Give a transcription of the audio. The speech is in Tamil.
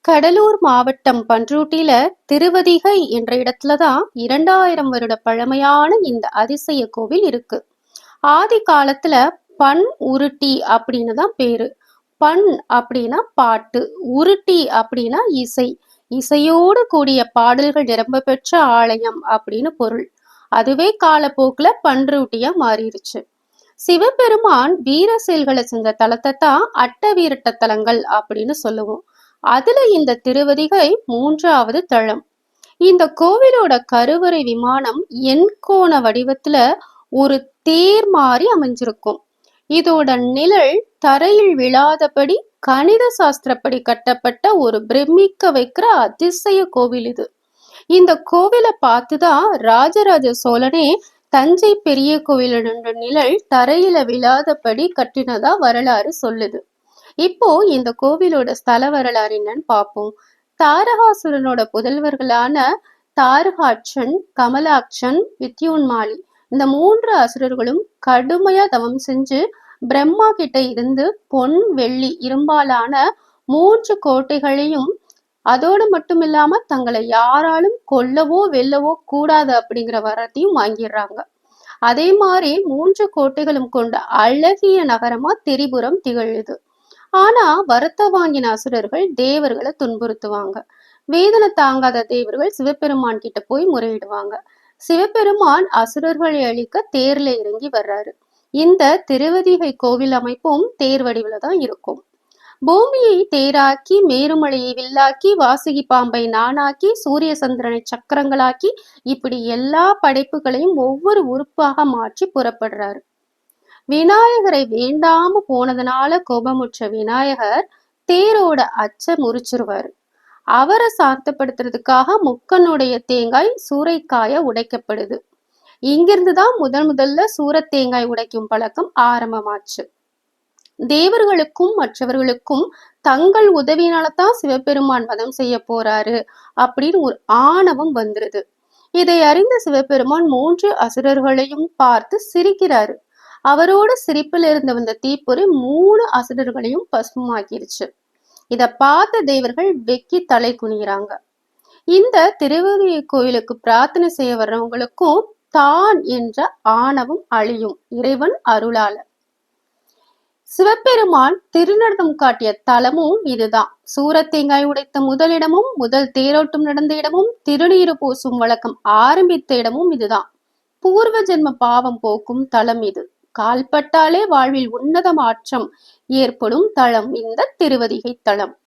கடலூர் மாவட்டம் பண்ருட்டில திருவதிகை என்ற இடத்துலதான் 2000 வருட பழமையான இந்த அதிசய கோவில் இருக்கு. ஆதி காலத்துல பண் உருட்டி அப்படின்னு தான் பேரு. பண் அப்படின்னா பாட்டு, உருட்டி அப்படின்னா இசை. இசையோடு கூடிய பாடல்கள் நிரம்ப பெற்ற ஆலயம் அப்படின்னு பொருள். அதுவே காலப்போக்குல பண்ருட்டியா மாறிடுச்சு. சிவபெருமான் வீர செயல்களை செஞ்ச தலத்தை தான் அட்டவீரட்ட தலங்கள் அப்படின்னு சொல்லுவோம். அதுல இந்த திருவதிகை 3வது தளம். இந்த கோவிலோட கருவறை விமானம் எண்கோண வடிவத்துல ஒரு தேர் மாதிரி அமைஞ்சிருக்கும். இதோட நிழல் தரையில் விழாதபடி கணித சாஸ்திரப்படி கட்டப்பட்ட ஒரு பிரமிக்க வைக்கிற அதிசய கோவில் இது. இந்த கோவிலை பார்த்துதான் ராஜராஜ சோழனே தஞ்சை பெரிய கோவிலோட நிழல் தரையில விழாதபடி கட்டினதா வரலாறு சொல்லுது. இப்போ இந்த கோவிலோட ஸ்தல வரலாறு என்னன்னு பார்ப்போம். தாரகாசுரனோட புதல்வர்களான தாரகாட்சன், கமலாட்சன், வித்யோன்மாலி இந்த 3 அசுரர்களும் கடுமையா தவம் செஞ்சு பிரம்மா கிட்ட இருந்து பொன், வெள்ளி, இரும்பாலான 3 கோட்டைகளையும் அதோடு மட்டும் இல்லாம தங்களை யாராலும் கொல்லவோ வெல்லவோ கூடாது அப்படிங்கிற வரத்தையும் வாங்கிடுறாங்க. அதே மாதிரி 3 கோட்டைகளும் கொண்ட அழகிய நகரமா திரிபுரம் திகழுது. ஆனா வரத்தை வாங்கின அசுரர்கள் தேவர்களை துன்புறுத்துவாங்க. வேதனை தாங்காத தேவர்கள் சிவபெருமான் கிட்ட போய் முறையிடுவாங்க. சிவபெருமான் அசுரர்களை அழிக்க தேர்ல இறங்கி வர்றாரு. இந்த திருவதிகை கோவில் அமைப்பும் தேர் வடிவில தான் இருக்கும். பூமியை தேராக்கி, மேருமலையை வில்லாக்கி, வாசுகி பாம்பை நானாக்கி, சூரிய சந்திரனை சக்கரங்களாக்கி, இப்படி எல்லா படைப்புகளையும் ஒவ்வொரு உறுப்பாக மாற்றி புறப்படுறாரு. விநாயகரை வேண்டாம போனதுனால கோபமுற்ற விநாயகர் தேரோட அச்ச முறிச்சிருவாரு. அவரை சாந்தப்படுத்துறதுக்காக முக்கனுடைய தேங்காய் சூறைக்காய உடைக்கப்படுது. இங்கிருந்துதான் முதல்ல சூரத் தேங்காய் உடைக்கும் பழக்கம் ஆரம்பமாச்சு. தேவர்களுக்கும் மற்றவர்களுக்கும் தங்கள் உதவியினால்தான் சிவபெருமான் வதம் செய்ய போறாரு அப்படின்னு ஒரு ஆணவம் வந்துருது. இதை அறிந்த சிவபெருமான் 3 அசுரர்களையும் பார்த்து சிரிக்கிறாரு. அவரோட சிரிப்பில் இருந்து வந்த தீப்பொறி 3 அசுரர்களையும் பசுமாக்கிருச்சு. இத பார்த்த தேவர்கள் வெக்கி தலை குனிகிறாங்க. இந்த திருவதிகை கோயிலுக்கு பிரார்த்தனை செய்ய வர்றவங்களுக்கும் தான் என்ற ஆணவம் அழியும் இறைவன் அருளால. சிவபெருமான் திருநடனம் காட்டிய தலமும் இதுதான். சூரத்தேங்காய் உடைத்த முதலிடமும், முதல் தேரோட்டம் நடந்த இடமும், திருநீறு பூசும் வழக்கம் ஆரம்பித்த இடமும் இதுதான். பூர்வ ஜென்ம பாவம் போக்கும் தலம் இது. கால்பட்டாலே வாழ்வில் உன்னத மாற்றம் ஏற்படும் தலம் இந்த திருவதிகை தலம்.